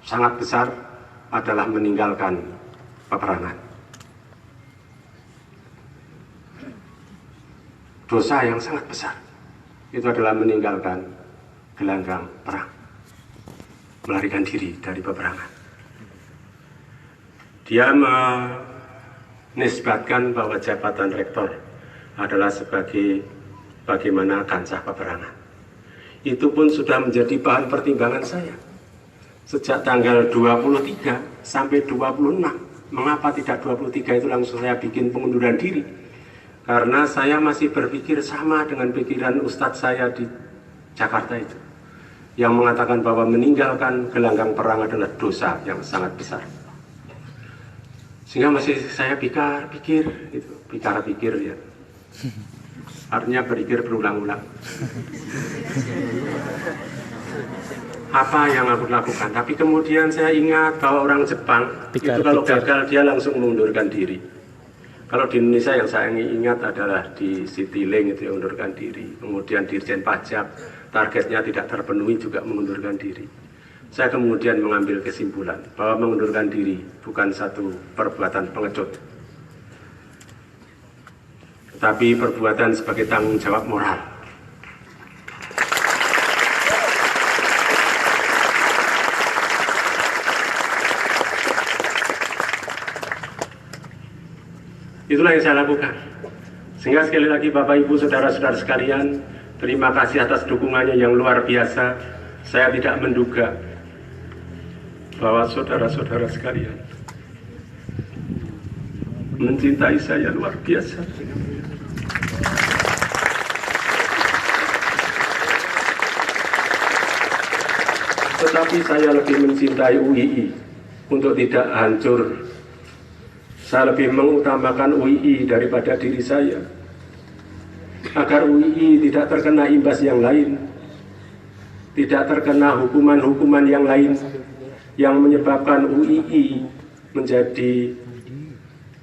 sangat besar adalah meninggalkan peperangan. Dosa yang sangat besar itu adalah meninggalkan gelanggang perang, melarikan diri dari peperangan. Dia menisbatkan bahwa jabatan rektor adalah sebagai bagaimana kancah peperangan. Itu pun sudah menjadi bahan pertimbangan saya sejak tanggal 23 sampai 26. Mengapa tidak 23 itu langsung saya bikin pengunduran diri? Karena saya masih berpikir sama dengan pikiran ustadz saya di Jakarta itu, yang mengatakan bahwa meninggalkan gelanggang perang adalah dosa yang sangat besar. Sehingga masih saya pikir ya. Artinya berpikir berulang-ulang. Apa yang aku lakukan? Tapi kemudian saya ingat bahwa orang Jepang itu kalau gagal dia langsung mengundurkan diri. Kalau di Indonesia yang saya ingat adalah di Citylink itu yang mengundurkan diri. Kemudian Dirjen Pajak targetnya tidak terpenuhi juga mengundurkan diri. Saya kemudian mengambil kesimpulan bahwa mengundurkan diri bukan satu perbuatan pengecut, tetapi perbuatan sebagai tanggung jawab moral. Itulah yang saya lakukan. Sehingga sekali lagi Bapak Ibu Saudara-saudara sekalian, terima kasih atas dukungannya yang luar biasa. Saya tidak menduga bahwa saudara-saudara sekalian mencintai saya luar biasa. Tetapi saya lebih mencintai UII untuk tidak hancur. Saya lebih mengutamakan UII daripada diri saya, agar UII tidak terkena imbas yang lain, tidak terkena hukuman-hukuman yang lain yang menyebabkan UII menjadi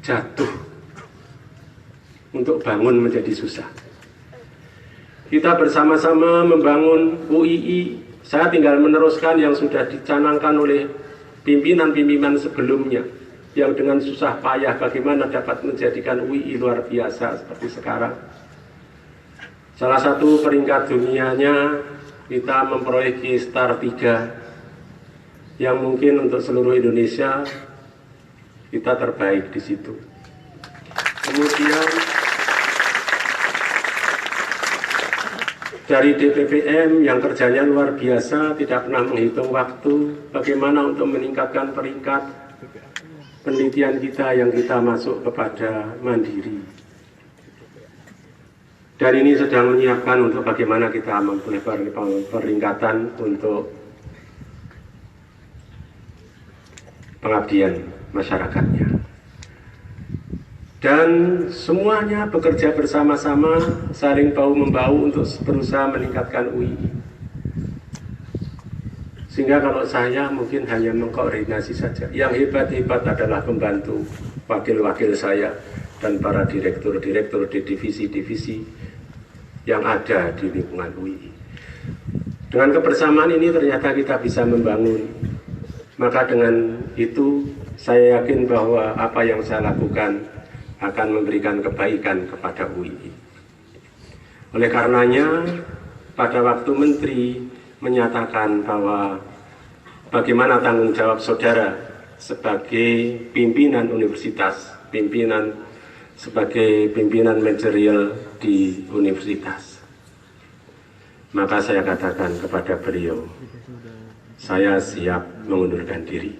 jatuh, untuk bangun menjadi susah. Kita bersama-sama membangun UII. Saya tinggal meneruskan yang sudah dicanangkan oleh pimpinan-pimpinan sebelumnya, yang dengan susah payah bagaimana dapat menjadikan UII luar biasa seperti sekarang. Salah satu peringkat dunianya kita memproyeksi STAR 3, yang mungkin untuk seluruh Indonesia kita terbaik di situ. Kemudian dari DPPM yang kerjanya luar biasa, tidak pernah menghitung waktu bagaimana untuk meningkatkan peringkat penelitian kita yang kita masuk kepada mandiri. Dan ini sedang menyiapkan untuk bagaimana kita mempunyai peringkatan untuk pengabdian masyarakatnya. Dan semuanya bekerja bersama-sama, saling bahu-membahu untuk berusaha meningkatkan UII. Sehingga kalau saya mungkin hanya mengkoordinasi saja. Yang hebat-hebat adalah pembantu wakil-wakil saya dan para direktur-direktur di divisi-divisi yang ada di lingkungan UII. Dengan kebersamaan ini ternyata kita bisa membangun. Maka dengan itu saya yakin bahwa apa yang saya lakukan akan memberikan kebaikan kepada UII. Oleh karenanya pada waktu Menteri menyatakan bahwa bagaimana tanggung jawab saudara sebagai pimpinan universitas, sebagai pimpinan manajerial di universitas, maka saya katakan kepada beliau, saya siap mengundurkan diri.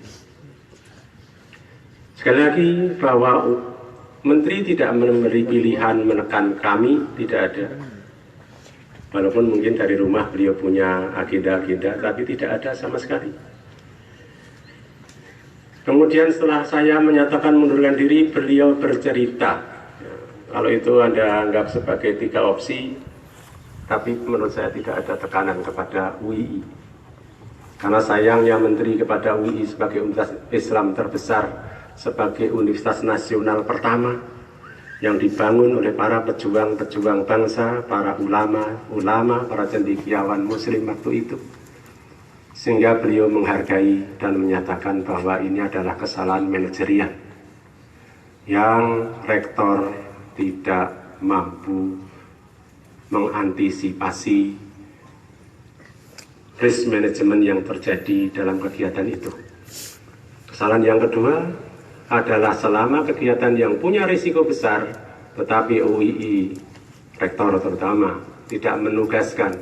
Sekali lagi bahwa Menteri tidak memberi pilihan menekan kami, tidak ada. Walaupun mungkin dari rumah beliau punya agenda-agenda, tapi tidak ada sama sekali. Kemudian setelah saya menyatakan mengundurkan diri, beliau bercerita. Kalau itu Anda anggap sebagai 3 opsi, tapi menurut saya tidak ada tekanan kepada UII. Karena sayangnya Menteri kepada UII sebagai universitas Islam terbesar, sebagai universitas nasional pertama, yang dibangun oleh para pejuang-pejuang bangsa, para ulama, para cendekiawan muslim waktu itu. sehingga beliau menghargai dan menyatakan bahwa ini adalah kesalahan manajerial yang rektor tidak mampu mengantisipasi risk management yang terjadi dalam kegiatan itu. Kesalahan yang kedua adalah selama kegiatan yang punya risiko besar, tetapi UII, rektor terutama, tidak menugaskan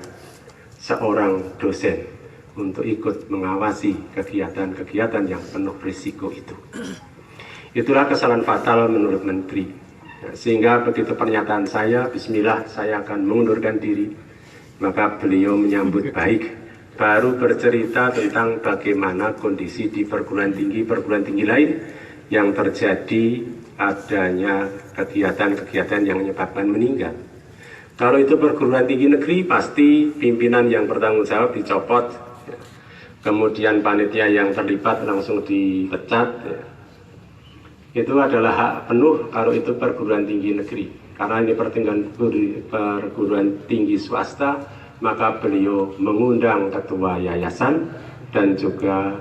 seorang dosen untuk ikut mengawasi kegiatan-kegiatan yang penuh risiko itu. Itulah kesalahan fatal menurut Menteri. Sehingga begitu pernyataan saya, bismillah saya akan mengundurkan diri, maka beliau menyambut baik, baru bercerita tentang bagaimana kondisi di perguruan tinggi lain yang terjadi adanya kegiatan-kegiatan yang menyebabkan meninggal. Kalau itu perguruan tinggi negeri, pasti pimpinan yang bertanggung jawab dicopot, kemudian panitia yang terlibat langsung dipecat. Itu adalah hak penuh kalau itu perguruan tinggi negeri. Karena ini perguruan tinggi swasta, maka beliau mengundang ketua yayasan dan juga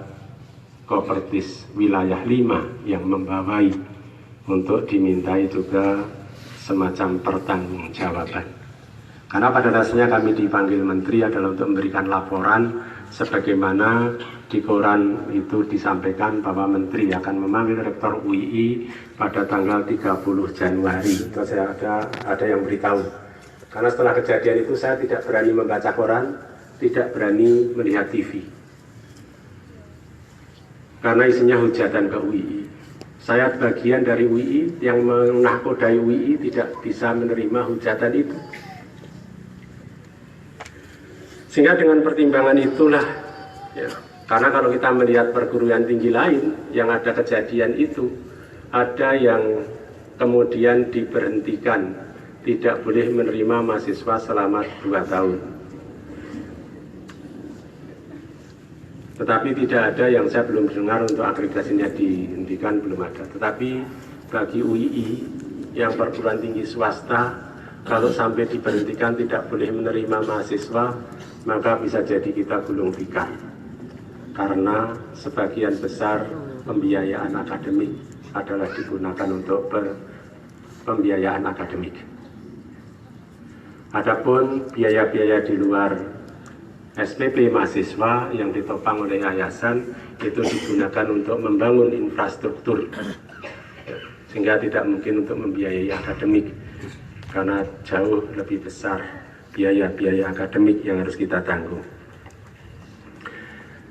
Kopertis wilayah 5 yang membawai untuk dimintai juga semacam pertanggungjawaban. Karena pada dasarnya kami dipanggil Menteri adalah untuk memberikan laporan sebagaimana di koran itu disampaikan bahwa Menteri akan memanggil Rektor UII pada tanggal 30 Januari. Itu saya ada yang beritahu. Karena setelah kejadian itu saya tidak berani membaca koran, tidak berani melihat TV. Karena isinya hujatan ke UII. Saya bagian dari UII yang menahkodai UII tidak bisa menerima hujatan itu. Sehingga dengan pertimbangan itulah, ya, karena kalau kita melihat perguruan tinggi lain yang ada kejadian itu, ada yang kemudian diberhentikan, tidak boleh menerima mahasiswa selama 2 tahun. Tetapi tidak ada yang saya belum dengar untuk akreditasinya dihentikan, belum ada. Tetapi bagi UII yang perguruan tinggi swasta, kalau sampai diberhentikan tidak boleh menerima mahasiswa, maka bisa jadi kita gulung tikar. Karena sebagian besar pembiayaan akademik adalah digunakan untuk pembiayaan akademik. Adapun biaya-biaya di luar SPP mahasiswa yang ditopang oleh yayasan itu digunakan untuk membangun infrastruktur, sehingga tidak mungkin untuk membiayai akademik karena jauh lebih besar biaya-biaya akademik yang harus kita tanggung.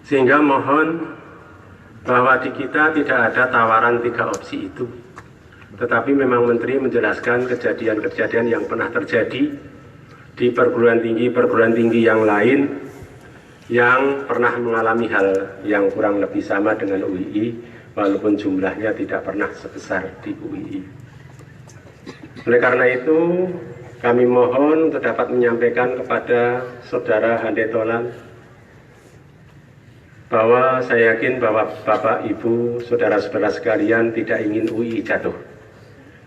Sehingga mohon bahwa di kita tidak ada tawaran 3 opsi itu, tetapi memang Menteri menjelaskan kejadian-kejadian yang pernah terjadi di perguruan tinggi yang lain yang pernah mengalami hal yang kurang lebih sama dengan UII, walaupun jumlahnya tidak pernah sebesar di UII. Oleh karena itu, kami mohon untuk dapat menyampaikan kepada Saudara Handetolan bahwa saya yakin bahwa Bapak, Ibu, Saudara-saudara sekalian tidak ingin UII jatuh.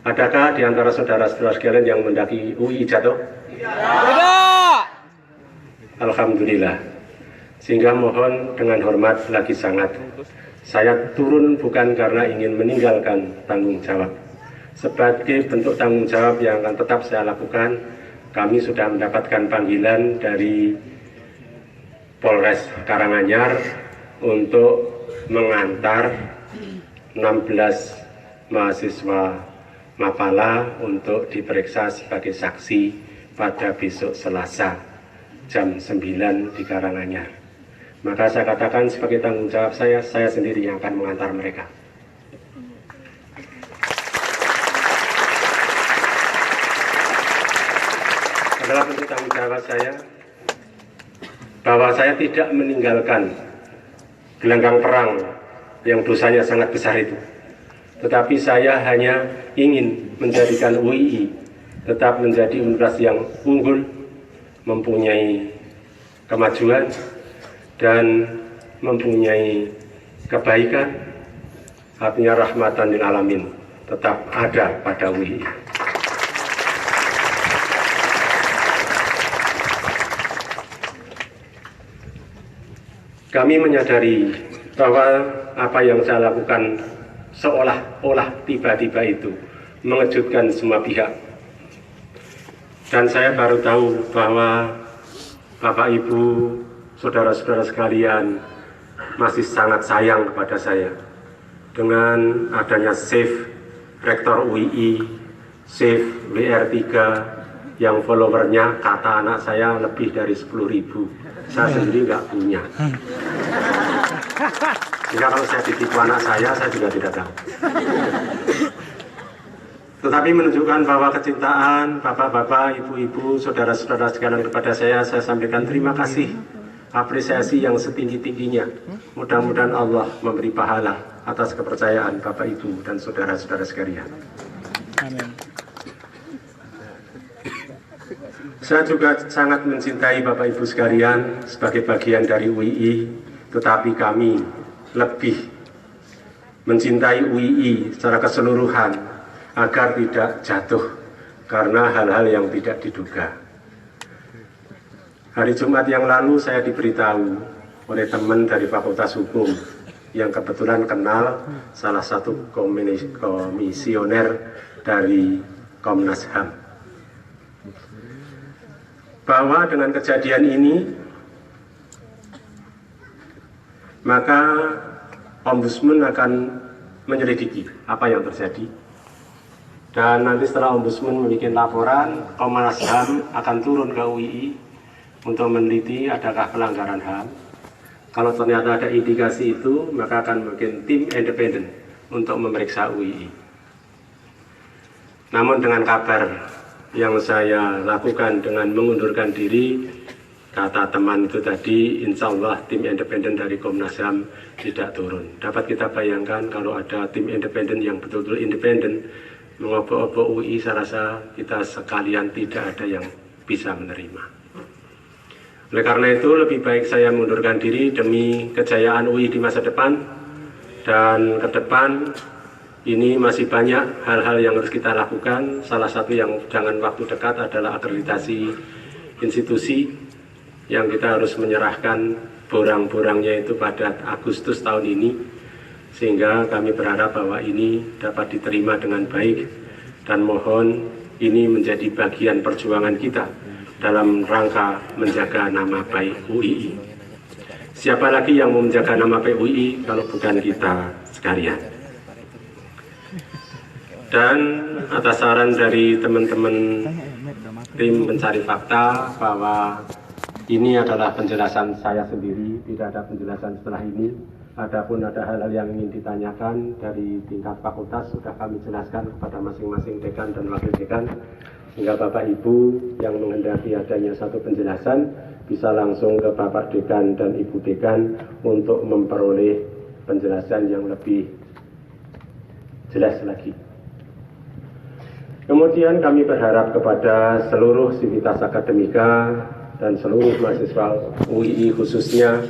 Adakah di antara saudara-saudara sekalian yang mendaki UII jatuh? Tidak. Alhamdulillah. Sehingga mohon dengan hormat lagi sangat, saya turun bukan karena ingin meninggalkan tanggung jawab. Sebagai bentuk tanggung jawab yang akan tetap saya lakukan, kami sudah mendapatkan panggilan dari Polres Karanganyar untuk mengantar 16 mahasiswa Mapala untuk diperiksa sebagai saksi pada besok Selasa jam 9 di Karanganyar. Maka saya katakan sebagai tanggung jawab saya sendiri yang akan mengantar mereka. Adalah bentuk tanggung jawab saya bahwa saya tidak meninggalkan gelanggang perang yang dosanya sangat besar itu. Tetapi saya hanya ingin menjadikan UII tetap menjadi universitas yang unggul, mempunyai kemajuan, dan mempunyai kebaikan, artinya rahmatan lil alamin tetap ada pada UII. Kami menyadari bahwa apa yang saya lakukan seolah-olah tiba-tiba itu mengejutkan semua pihak. Dan saya baru tahu bahwa Bapak Ibu, saudara-saudara sekalian masih sangat sayang kepada saya. Dengan adanya SAVE Rektor UII, SAVE WR3 yang followernya kata anak saya lebih dari 10.000. Saya sendiri nggak punya. Sehingga kalau saya ditipu anak saya juga tidak tahu. Tetapi menunjukkan bahwa kecintaan bapak-bapak, ibu-ibu, saudara-saudara sekalian kepada saya sampaikan terima kasih, apresiasi yang setinggi-tingginya. Mudah-mudahan Allah memberi pahala atas kepercayaan bapak, ibu, dan saudara-saudara sekalian. Amin. Saya juga sangat mencintai bapak ibu sekalian sebagai bagian dari UII, tetapi kami lebih mencintai UII secara keseluruhan agar tidak jatuh karena hal-hal yang tidak diduga. Hari Jumat yang lalu saya diberitahu oleh teman dari Fakultas Hukum yang kebetulan kenal salah satu komisioner dari Komnas HAM, bahwa dengan kejadian ini maka Ombudsman akan menyelidiki apa yang terjadi, dan nanti setelah Ombudsman membuat laporan, Komnas HAM akan turun ke UII untuk meneliti adakah pelanggaran HAM. Kalau ternyata ada indikasi itu, maka akan bikin tim independen untuk memeriksa UII. Namun dengan kabar yang saya lakukan dengan mengundurkan diri, kata teman itu tadi, insya Allah tim independen dari Komnas HAM tidak turun. Dapat kita bayangkan kalau ada tim independen yang betul-betul independen mengobok-obok UI, saya rasa kita sekalian tidak ada yang bisa menerima. Oleh karena itu lebih baik saya mengundurkan diri demi kejayaan UI di masa depan, dan ke depan ini masih banyak hal-hal yang harus kita lakukan. Salah satu yang jangan waktu dekat adalah akreditasi institusi yang kita harus menyerahkan borang-borangnya itu pada Agustus tahun ini, sehingga kami berharap bahwa ini dapat diterima dengan baik, dan mohon ini menjadi bagian perjuangan kita dalam rangka menjaga nama baik UII. Siapa lagi yang mau menjaga nama baik UII kalau bukan kita sekalian? Dan atas saran dari teman-teman tim pencari fakta bahwa ini adalah penjelasan saya sendiri, tidak ada penjelasan setelah ini. Adapun ada hal-hal yang ingin ditanyakan dari tingkat fakultas sudah kami jelaskan kepada masing-masing dekan dan wakil dekan, sehingga Bapak Ibu yang menghendaki adanya satu penjelasan bisa langsung ke Bapak Dekan dan Ibu Dekan untuk memperoleh penjelasan yang lebih jelas lagi. Kemudian kami berharap kepada seluruh sivitas akademika dan seluruh mahasiswa UII khususnya,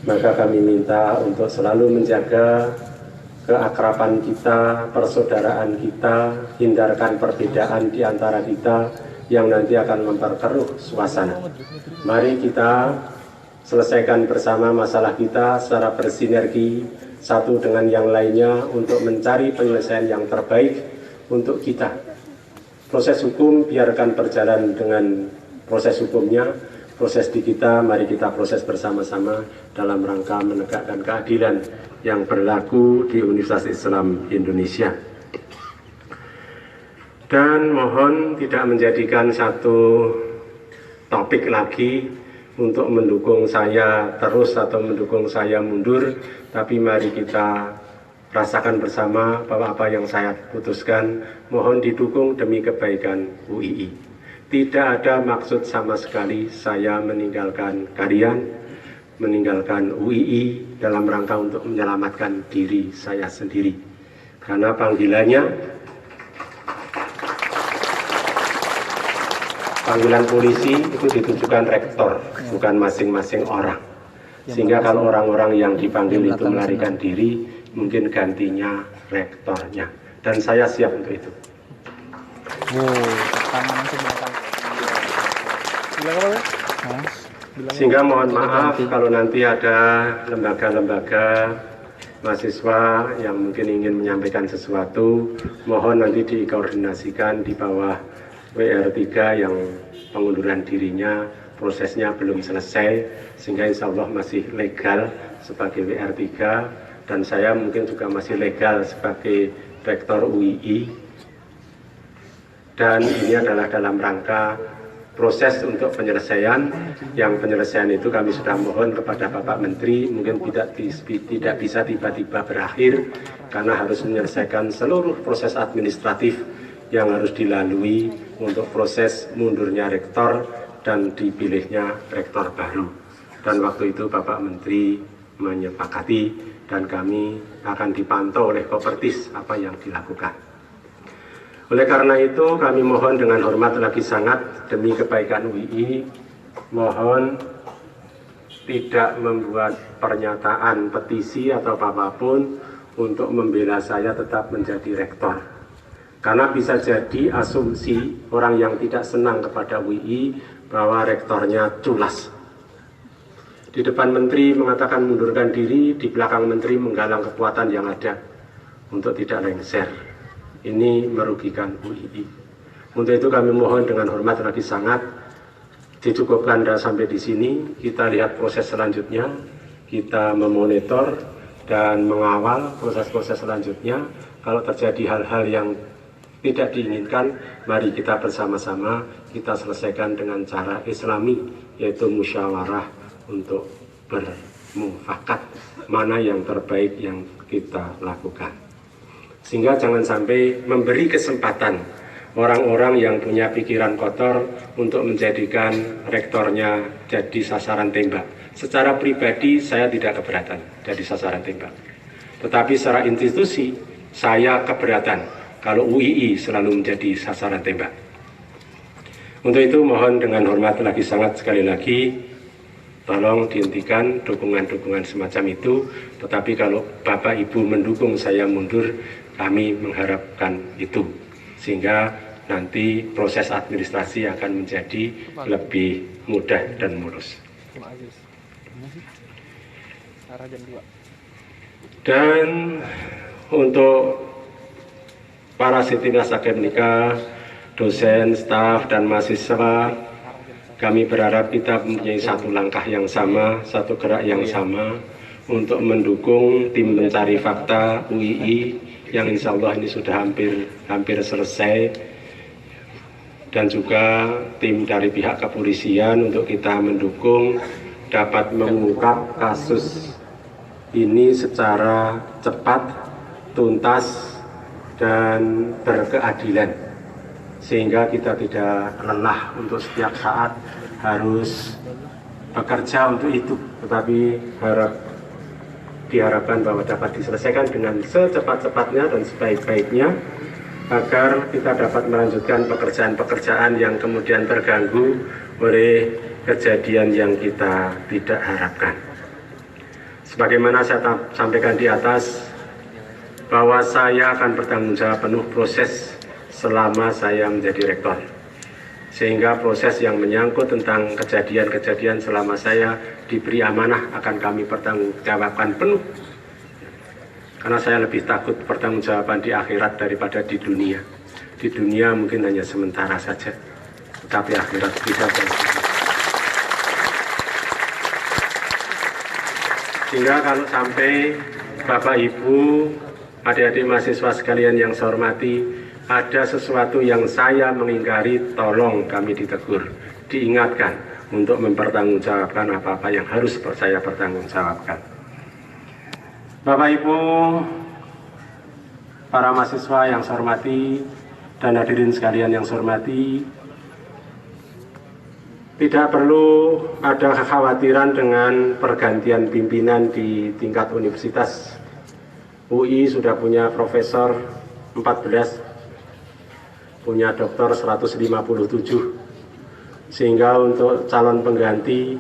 maka kami minta untuk selalu menjaga keakraban kita, persaudaraan kita, hindarkan perbedaan di antara kita yang nanti akan memperkeruh suasana. Mari kita selesaikan bersama masalah kita secara bersinergi satu dengan yang lainnya untuk mencari penyelesaian yang terbaik untuk kita. Proses hukum biarkan berjalan dengan proses hukumnya, proses di kita mari kita proses bersama-sama dalam rangka menegakkan keadilan yang berlaku di Universitas Islam Indonesia. Dan mohon tidak menjadikan satu topik lagi untuk mendukung saya terus atau mendukung saya mundur, tapi mari kita rasakan bersama bahwa apa yang saya putuskan mohon didukung demi kebaikan UII. Tidak ada maksud sama sekali saya meninggalkan kalian, meninggalkan UII dalam rangka untuk menyelamatkan diri saya sendiri. Karena panggilan polisi itu ditujukan rektor, bukan masing-masing orang. Sehingga kalau orang-orang yang dipanggil itu melarikan diri, mungkin gantinya rektornya. Dan saya siap untuk itu. Tangan langsung belakang. Silakan, Pak. Sehingga mohon maaf kalau nanti ada lembaga-lembaga mahasiswa yang mungkin ingin menyampaikan sesuatu, mohon nanti dikoordinasikan di bawah WR3 yang pengunduran dirinya prosesnya belum selesai, sehingga insya Allah masih legal sebagai WR3, dan saya mungkin juga masih legal sebagai Rektor UII, dan ini adalah dalam rangka proses untuk penyelesaian. Yang penyelesaian itu kami sudah mohon kepada Bapak Menteri, mungkin tidak bisa tiba-tiba berakhir karena harus menyelesaikan seluruh proses administratif yang harus dilalui untuk proses mundurnya rektor dan dipilihnya rektor baru. Dan waktu itu Bapak Menteri menyepakati dan kami akan dipantau oleh Kopertis apa yang dilakukan. Oleh karena itu kami mohon dengan hormat lagi sangat demi kebaikan UII, mohon tidak membuat pernyataan petisi atau apapun untuk membela saya tetap menjadi rektor. Karena bisa jadi asumsi orang yang tidak senang kepada UII bahwa rektornya culas. Di depan Menteri mengatakan mundurkan diri, di belakang Menteri menggalang kekuatan yang ada untuk tidak lengser. Ini merugikan UII. Untuk itu kami mohon dengan hormat lagi sangat dicukupkan sampai di sini. Kita lihat proses selanjutnya, kita memonitor dan mengawal proses-proses selanjutnya. Kalau terjadi hal-hal yang tidak diinginkan, mari kita bersama-sama kita selesaikan dengan cara Islami, yaitu musyawarah untuk bermufakat mana yang terbaik yang kita lakukan. Sehingga jangan sampai memberi kesempatan orang-orang yang punya pikiran kotor untuk menjadikan rektornya jadi sasaran tembak. Secara pribadi saya tidak keberatan jadi sasaran tembak. Tetapi secara institusi saya keberatan kalau UII selalu menjadi sasaran tembak. Untuk itu mohon dengan hormat lagi sangat sekali lagi, tolong dihentikan dukungan-dukungan semacam itu. Tetapi kalau Bapak Ibu mendukung saya mundur, kami mengharapkan itu, sehingga nanti proses administrasi akan menjadi lebih mudah dan mulus. Dan untuk para Sitimnas Akademika, dosen, staf, dan mahasiswa, kami berharap kita mempunyai satu langkah yang sama, satu gerak yang sama untuk mendukung tim mencari fakta UII yang insya Allah ini sudah hampir selesai, dan juga tim dari pihak kepolisian untuk kita mendukung dapat mengungkap kasus ini secara cepat, tuntas, dan berkeadilan, sehingga kita tidak lelah untuk setiap saat harus bekerja untuk itu, tetapi diharapkan bahwa dapat diselesaikan dengan secepat-cepatnya dan sebaik-baiknya, agar kita dapat melanjutkan pekerjaan-pekerjaan yang kemudian terganggu oleh kejadian yang kita tidak harapkan. Sebagaimana saya sampaikan di atas, bahwa saya akan bertanggung jawab penuh proses selama saya menjadi rektor. Sehingga proses yang menyangkut tentang kejadian-kejadian selama saya diberi amanah akan kami pertanggungjawabkan penuh. Karena saya lebih takut pertanggungjawaban di akhirat daripada di dunia. Di dunia mungkin hanya sementara saja, tetapi akhirat tidak berhenti. Sehingga kalau sampai Bapak Ibu, adik-adik mahasiswa sekalian yang saya hormati, ada sesuatu yang saya mengingkari, tolong kami ditegur, diingatkan untuk mempertanggungjawabkan apa-apa yang harus saya pertanggungjawabkan. Bapak Ibu, para mahasiswa yang saya hormati, dan hadirin sekalian yang saya hormati, tidak perlu ada kekhawatiran dengan pergantian pimpinan di tingkat universitas. UI sudah punya profesor 14, punya doktor 157, sehingga untuk calon pengganti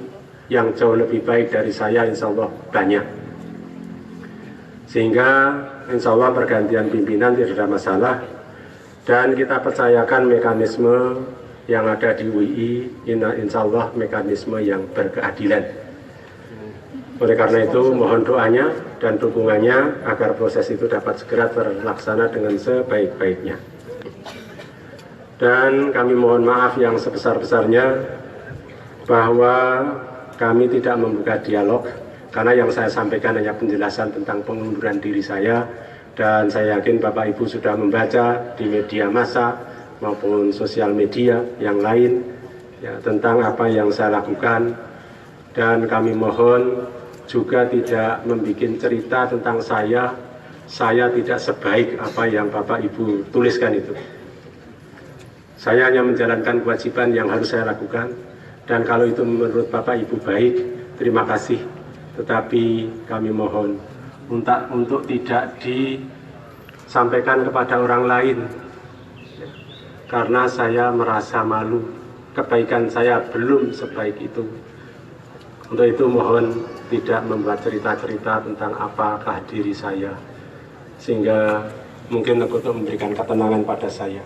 yang jauh lebih baik dari saya insya Allah banyak, sehingga insya Allah pergantian pimpinan tidak ada masalah, dan kita percayakan mekanisme yang ada di UI, insya Allah mekanisme yang berkeadilan. Oleh karena itu mohon doanya dan dukungannya agar proses itu dapat segera terlaksana dengan sebaik-baiknya. Dan kami mohon maaf yang sebesar-besarnya bahwa kami tidak membuka dialog, karena yang saya sampaikan hanya penjelasan tentang pengunduran diri saya, dan saya yakin Bapak Ibu sudah membaca di media massa maupun sosial media yang lain ya, tentang apa yang saya lakukan. Dan kami mohon juga tidak membuat cerita tentang saya tidak sebaik apa yang Bapak Ibu tuliskan itu. Saya hanya menjalankan kewajiban yang harus saya lakukan, dan kalau itu menurut Bapak Ibu baik, terima kasih. Tetapi kami mohon untuk tidak disampaikan kepada orang lain, karena saya merasa malu, kebaikan saya belum sebaik itu. Untuk itu mohon tidak membuat cerita-cerita tentang apakah diri saya, sehingga mungkin untuk memberikan ketenangan pada saya.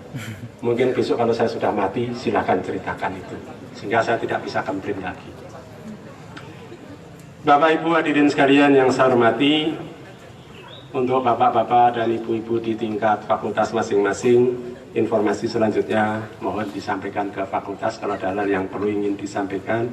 Mungkin besok kalau saya sudah mati, silahkan ceritakan itu, sehingga saya tidak bisa komplain lagi. Bapak Ibu hadirin sekalian yang saya hormati, untuk bapak-bapak dan ibu-ibu di tingkat fakultas masing-masing, informasi selanjutnya mohon disampaikan ke fakultas kalau ada hal yang perlu ingin disampaikan.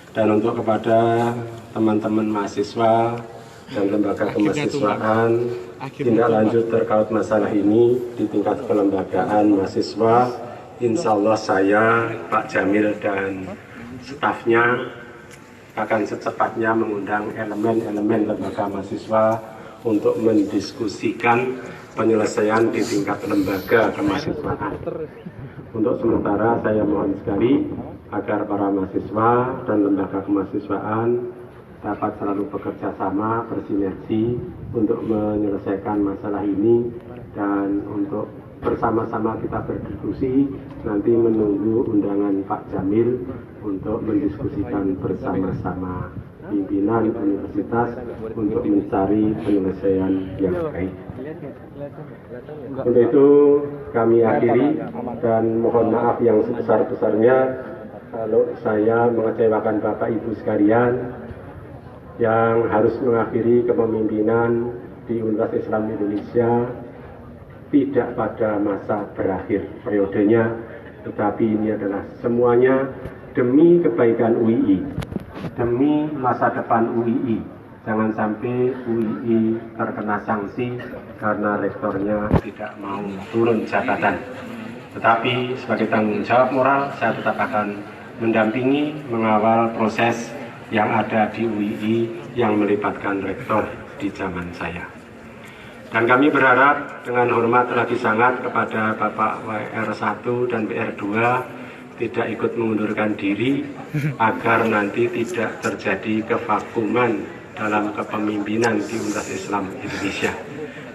Dan untuk kepada teman-teman mahasiswa dan lembaga kemahasiswaan, tindak lanjut terkait masalah ini di tingkat kelembagaan mahasiswa, insya Allah saya, Pak Jamil dan stafnya akan secepatnya mengundang elemen-elemen lembaga mahasiswa untuk mendiskusikan penyelesaian di tingkat lembaga kemahasiswaan. Untuk sementara saya mohon sekali agar para mahasiswa dan lembaga kemahasiswaan dapat selalu bekerja sama, bersinergi untuk menyelesaikan masalah ini, dan untuk bersama-sama kita berdiskusi, nanti menunggu undangan Pak Jamil untuk mendiskusikan bersama-sama pimpinan universitas untuk mencari penyelesaian yang baik. Untuk itu kami akhiri dan mohon maaf yang sebesar-besarnya kalau saya mengecewakan Bapak Ibu sekalian yang harus mengakhiri kepemimpinan di Universitas Islam Indonesia tidak pada masa berakhir periodenya, tetapi ini adalah semuanya demi kebaikan UII, demi masa depan UII. Jangan sampai UII terkena sanksi karena rektornya tidak mau turun jabatan. Tetapi sebagai tanggung jawab moral, saya tetap akan mendampingi, mengawal proses yang ada di UII yang melibatkan rektor di zaman saya. Dan kami berharap dengan hormat lagi sangat kepada Bapak WR1 dan WR2 tidak ikut mengundurkan diri agar nanti tidak terjadi kevakuman dalam kepemimpinan di Universitas Islam Indonesia.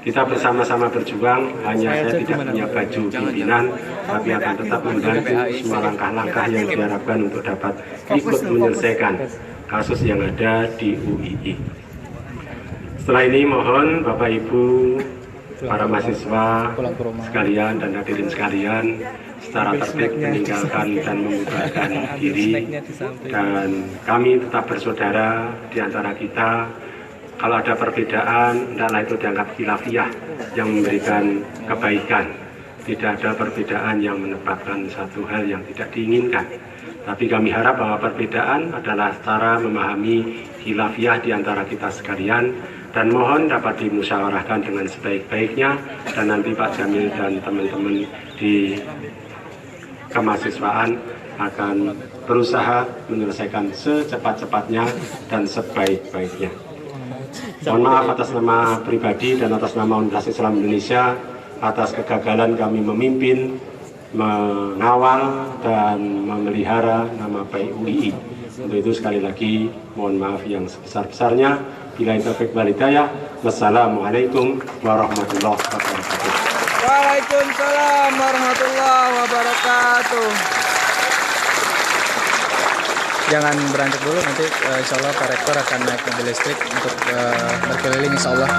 Kita bersama-sama berjuang, hanya saya tidak punya baju pimpinan, tapi akan tetap membantu semua langkah-langkah yang diharapkan untuk dapat ikut menyelesaikan kasus yang ada di UII. Setelah ini mohon Bapak Ibu, para mahasiswa sekalian dan hadirin sekalian secara tertib meninggalkan dan membubarkan diri, dan kami tetap bersaudara di antara kita. Kalau ada perbedaan, hendaklah itu dianggap khilafiyah yang memberikan kebaikan. Tidak ada perbedaan yang menempatkan satu hal yang tidak diinginkan. Tapi kami harap bahwa perbedaan adalah cara memahami khilafiyah di antara kita sekalian, dan mohon dapat dimusyawarahkan dengan sebaik-baiknya, dan nanti Pak Jamil dan teman-teman di kemahasiswaan akan berusaha menyelesaikan secepat-cepatnya dan sebaik-baiknya. Mohon maaf atas nama pribadi dan atas nama Universitas Islam Indonesia atas kegagalan kami memimpin, mengawal dan memelihara nama baik UII. Untuk itu sekali lagi mohon maaf yang sebesar-besarnya. Billahi taufiq wal hidayah. Wassalamualaikum warahmatullahi wabarakatuh. Waalaikumsalam warahmatullahi wabarakatuh. Jangan beranjak dulu, nanti insya Allah Pak Rektor akan naik mobil listrik untuk berkeliling insya Allah.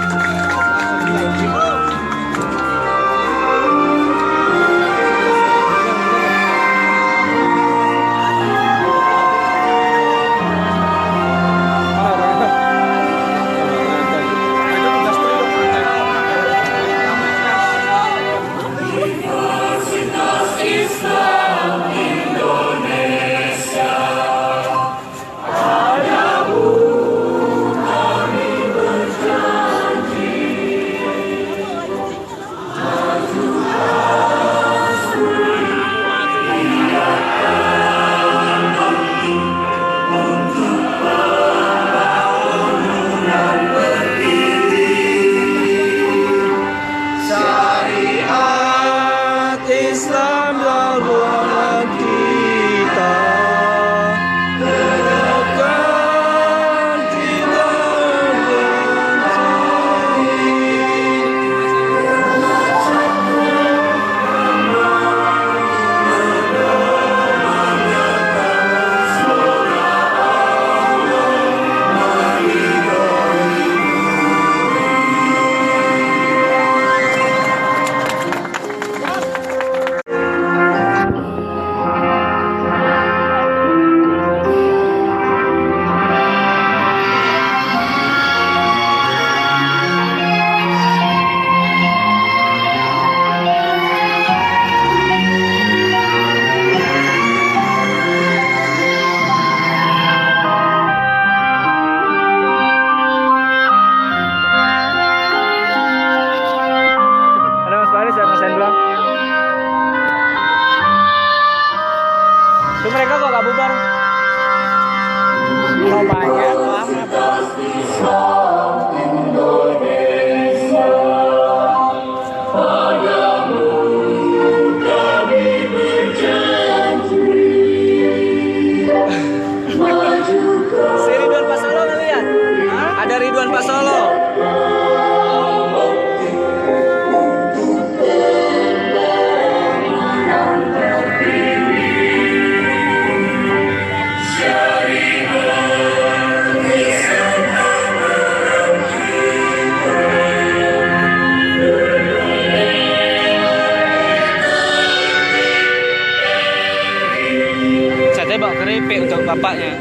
bapaknya.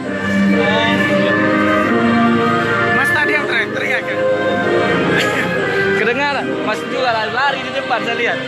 Mas tadi yang teriak-teriak kan? Kedengar, Mas juga lari-lari di depan saya lihat.